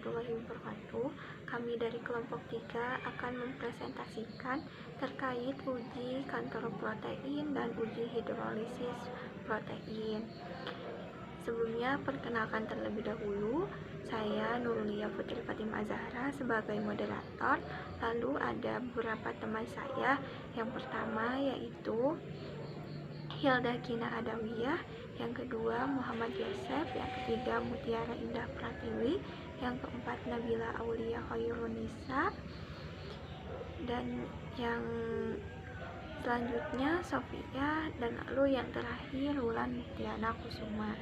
warahmatullahi wabarakatuh. Kami dari kelompok 3 akan mempresentasikan terkait uji kantor protein dan uji hidrolisis protein. Sebelumnya, perkenalkan terlebih dahulu, saya Nurlia Putri Fatimah Zahra sebagai moderator. Lalu ada beberapa teman saya. Yang pertama yaitu Hilda Kina Adawiyah, yang kedua Muhammad Yosef, yang ketiga Mutiara Indah Pratiwi, yang keempat Nabila Aulia Khairunisa, dan yang selanjutnya Sofia, dan lalu yang terakhir Wulan Muhtiana Kusuma.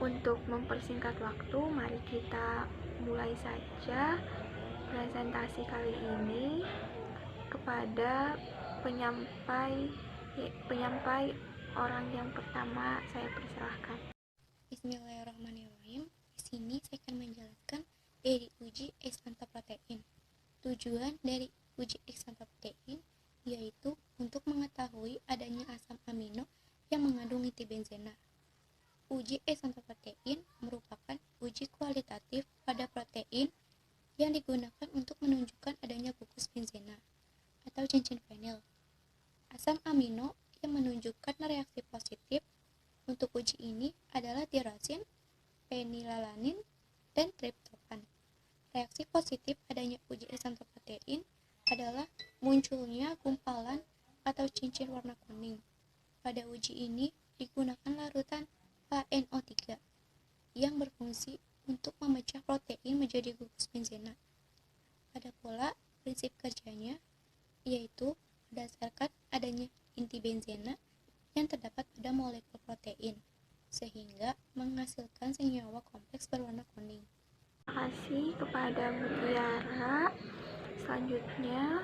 Untuk mempersingkat waktu, mari kita mulai saja presentasi kali ini. Kepada penyampai orang yang pertama, saya persilahkan. Bismillahirrahmanirrahim. Di sini saya akan menjelaskan dari uji ex ante protein. Tujuan dari uji ex ante protein yaitu untuk mengetahui adanya asam amino yang mengandung inti benzena. Uji ex ante protein merupakan uji kualitatif pada protein yang digunakan untuk menunjukkan adanya gugus benzena atau cincin fenil. Asam amino yang menunjukkan reaksi positif untuk uji ini adalah tirasin, fenilalanin, dan triptofan. Reaksi positif adanya uji ex ante protein adalah munculnya gumpalan atau cincin warna kuning. Pada uji ini digunakan larutan HNO3 yang berfungsi untuk memecah protein menjadi gugus benzena. Ada pula prinsip kerjanya, yaitu berdasarkan adanya inti benzena yang terdapat pada molekul protein, sehingga menghasilkan senyawa kompleks berwarna kuning. Terima kasih kepada Mutiara. Selanjutnya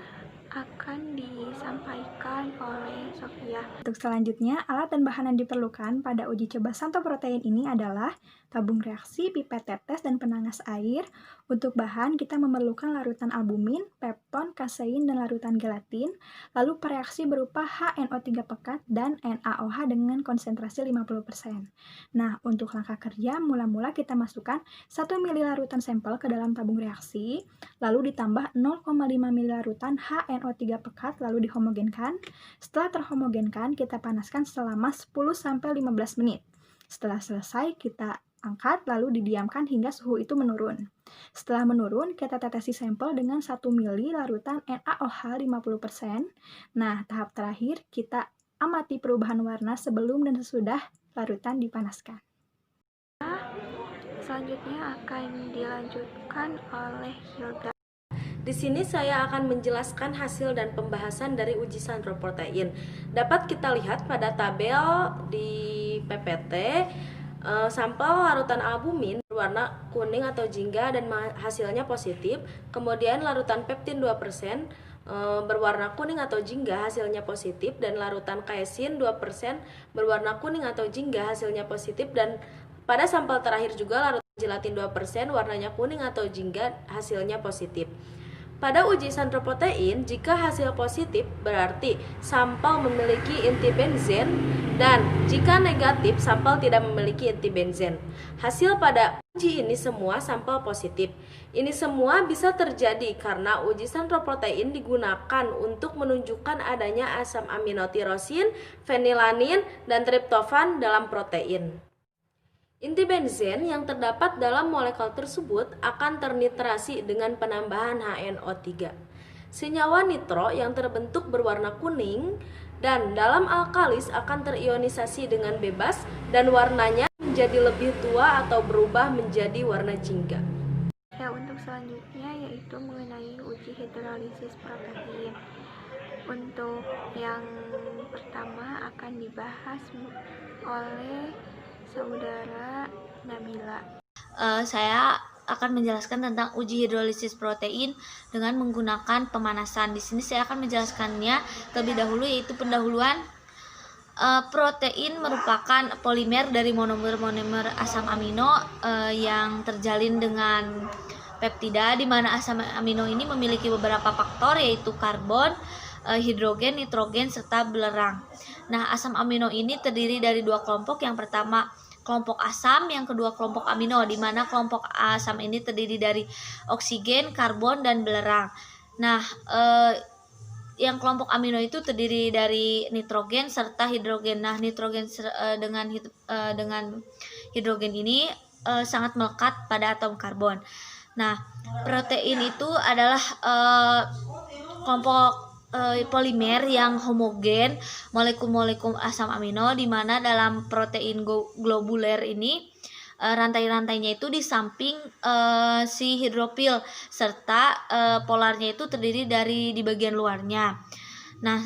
akan disampaikan oleh Sofia. Untuk selanjutnya, alat dan bahan yang diperlukan pada uji coba santo protein ini adalah tabung reaksi, pipet tetes, dan penangas air. Untuk bahan, kita memerlukan larutan albumin, pepton, kasein, dan larutan gelatin. Lalu pereaksi berupa HNO3 pekat dan NaOH dengan konsentrasi 50%. Nah, untuk langkah kerja, mula-mula kita masukkan 1 ml larutan sampel ke dalam tabung reaksi, lalu ditambah 0,5 ml larutan HNO3 pekat, lalu dihomogenkan. Setelah terhomogenkan, kita panaskan selama 10-15 menit. Setelah selesai, kita angkat lalu didiamkan hingga suhu itu menurun. Setelah menurun, kita tetesi sampel dengan 1 ml larutan NaOH 50%. Nah, tahap terakhir kita amati perubahan warna sebelum dan sesudah larutan dipanaskan. Selanjutnya akan dilanjutkan oleh Hilda. Di sini saya akan menjelaskan hasil dan pembahasan dari uji santro protein. Dapat kita lihat pada tabel di PPT, sampel larutan albumin berwarna kuning atau jingga dan hasilnya positif. Kemudian larutan peptin 2% berwarna kuning atau jingga, hasilnya positif. Dan larutan kaesin 2% berwarna kuning atau jingga, hasilnya positif. Dan pada sampel terakhir juga larutan gelatin 2% warnanya kuning atau jingga, hasilnya positif. Pada uji santro protein, jika hasil positif berarti sampel memiliki inti benzen, dan jika negatif sampel tidak memiliki inti benzen. Hasil pada uji ini semua sampel positif. Ini semua bisa terjadi karena uji santro protein digunakan untuk menunjukkan adanya asam amino tirosin, fenilanin, dan triptofan dalam protein. Inti benzen yang terdapat dalam molekul tersebut akan ternitrasi dengan penambahan HNO3. Senyawa nitro yang terbentuk berwarna kuning dan dalam alkalis akan terionisasi dengan bebas dan warnanya menjadi lebih tua atau berubah menjadi warna jingga. Ya, untuk selanjutnya yaitu mengenai uji hidrolisis protein. Untuk yang pertama akan dibahas oleh Saudara Nabila. Saya akan menjelaskan tentang uji hidrolisis protein dengan menggunakan pemanasan. Di sini saya akan menjelaskannya terlebih dahulu, yaitu pendahuluan. Protein merupakan polimer dari monomer asam amino yang terjalin dengan peptida, di mana asam amino ini memiliki beberapa faktor, yaitu karbon, hidrogen, nitrogen, serta belerang. Nah, asam amino ini terdiri dari dua kelompok. Yang pertama kelompok asam, yang kedua kelompok amino, di mana kelompok asam ini terdiri dari oksigen, karbon, dan belerang. Nah, yang kelompok amino itu terdiri dari nitrogen serta hidrogen. Nah, nitrogen dengan hidrogen ini sangat melekat pada atom karbon. Nah, protein itu adalah kelompok polimer yang homogen molekul-molekul asam amino, di mana dalam protein globuler ini rantai-rantainya itu di samping si hidrofil serta polarnya itu terdiri dari di bagian luarnya. Nah,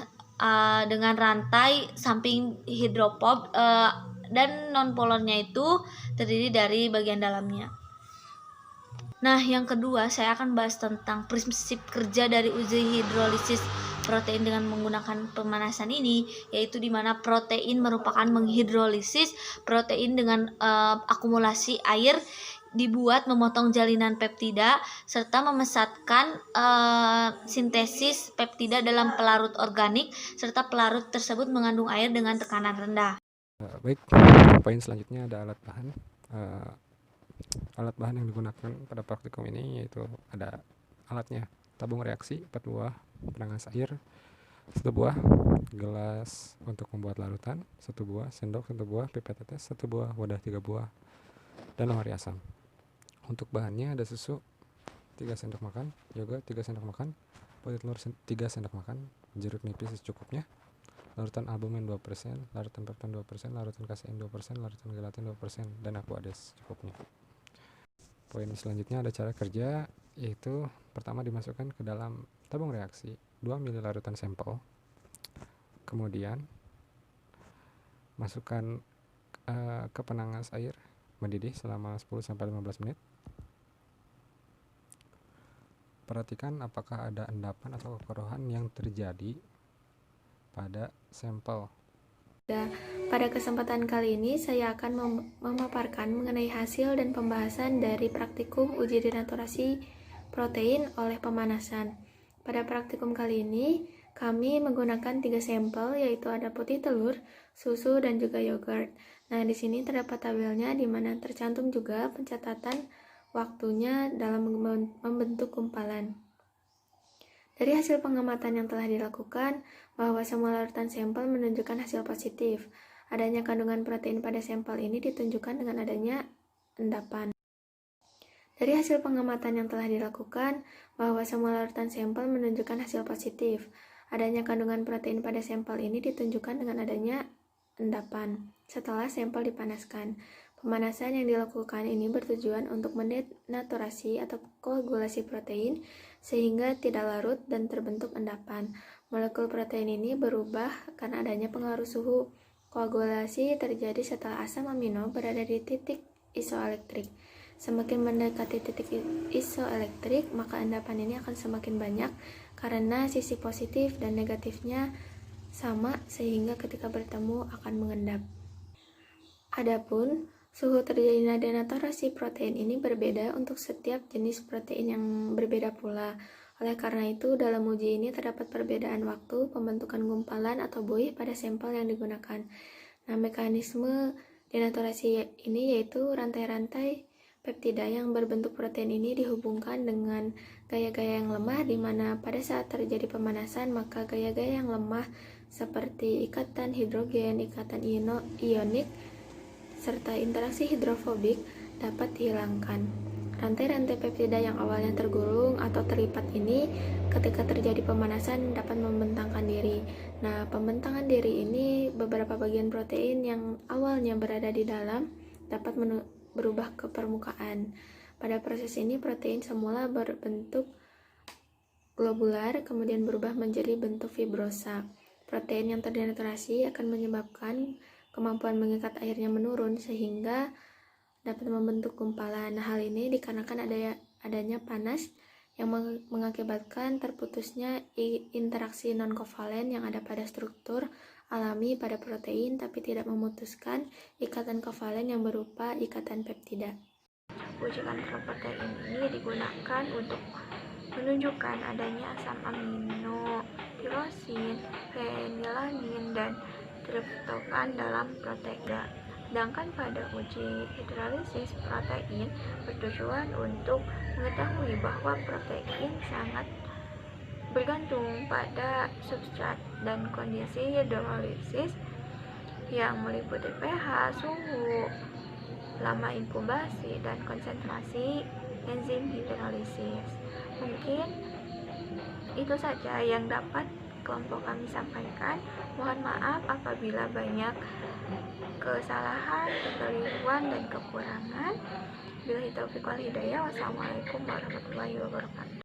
dengan rantai samping hidrofob dan nonpolarnya itu terdiri dari bagian dalamnya. Nah, yang kedua saya akan bahas tentang prinsip kerja dari uji hidrolisis protein dengan menggunakan pemanasan ini, yaitu di mana protein merupakan menghidrolisis protein dengan akumulasi air, dibuat memotong jalinan peptida serta memesatkan sintesis peptida dalam pelarut organik, serta pelarut tersebut mengandung air dengan tekanan rendah. Baik, poin selanjutnya ada alat bahan. Alat bahan yang digunakan pada praktikum ini yaitu ada alatnya: tabung reaksi 4 buah, penangas air 1 buah, gelas untuk membuat larutan 1 buah, sendok 1 buah, pipet tetes 1 buah, wadah 3 buah, dan lemari asam. Untuk bahannya ada susu 3 sendok makan, yogurt 3 sendok makan, putih telur 3 sendok makan, jeruk nipis secukupnya, larutan albumin 2%, larutan pepton 2%, larutan kasein 2%, larutan gelatin 2%, dan aquades cukupnya. Poin selanjutnya ada cara kerja, yaitu pertama dimasukkan ke dalam tabung reaksi 2 ml larutan sampel. Kemudian masukkan ke penangas air mendidih selama 10-15 menit. Perhatikan apakah ada endapan atau kekorohan yang terjadi pada sampel. Pada kesempatan kali ini saya akan memaparkan mengenai hasil dan pembahasan dari praktikum uji denaturasi protein oleh pemanasan. Pada praktikum kali ini kami menggunakan 3 sampel, yaitu ada putih telur, susu, dan juga yogurt. Nah, di sini terdapat tabelnya di mana tercantum juga pencatatan waktunya dalam membentuk gumpalan. Dari hasil pengamatan yang telah dilakukan, bahwa semua larutan sampel menunjukkan hasil positif. Adanya kandungan protein pada sampel ini ditunjukkan dengan adanya endapan. Dari hasil pengamatan yang telah dilakukan, bahwa semua larutan sampel menunjukkan hasil positif. Adanya kandungan protein pada sampel ini ditunjukkan dengan adanya endapan setelah sampel dipanaskan. Pemanasan yang dilakukan ini bertujuan untuk mendenaturasi atau koagulasi protein sehingga tidak larut dan terbentuk endapan. Molekul protein ini berubah karena adanya pengaruh suhu. Koagulasi terjadi setelah asam amino berada di titik isoelektrik. Semakin mendekati titik isoelektrik, maka endapan ini akan semakin banyak karena sisi positif dan negatifnya sama sehingga ketika bertemu akan mengendap. Adapun suhu terjadinya denaturasi protein ini berbeda untuk setiap jenis protein yang berbeda pula. Oleh karena itu, dalam uji ini terdapat perbedaan waktu pembentukan gumpalan atau buih pada sampel yang digunakan. Nah, mekanisme denaturasi ini yaitu rantai-rantai peptida yang berbentuk protein ini dihubungkan dengan gaya-gaya yang lemah, di mana pada saat terjadi pemanasan maka gaya-gaya yang lemah seperti ikatan hidrogen, ikatan ionik, serta interaksi hidrofobik dapat dihilangkan. Rantai-rantai peptida yang awalnya tergulung atau terlipat ini ketika terjadi pemanasan dapat membentangkan diri. Nah, pembentangan diri ini beberapa bagian protein yang awalnya berada di dalam dapat berubah ke permukaan. Pada proses ini protein semula berbentuk globular kemudian berubah menjadi bentuk fibrosa. Protein yang terdenaturasi akan menyebabkan kemampuan mengikat airnya menurun sehingga dapat membentuk gumpalan. Nah, hal ini dikarenakan adanya panas yang mengakibatkan terputusnya interaksi non-kovalen yang ada pada struktur alami pada protein tapi tidak memutuskan ikatan kovalen yang berupa ikatan peptida. Uji kantor protein ini digunakan untuk menunjukkan adanya asam amino, tirosin, fenilanin, dan triptofan dalam protein. Sedangkan pada uji hidrolisis protein bertujuan untuk mengetahui bahwa protein sangat bergantung pada substrat dan kondisi hidrolisis yang meliputi pH, suhu, lama inkubasi, dan konsentrasi enzim hidrolisis. Mungkin itu saja yang dapat kelompok kami sampaikan. Mohon maaf apabila banyak kesalahan, kekeliruan, dan kekurangan. Billahi taufiq wal hidayah. Wassalamualaikum warahmatullahi wabarakatuh.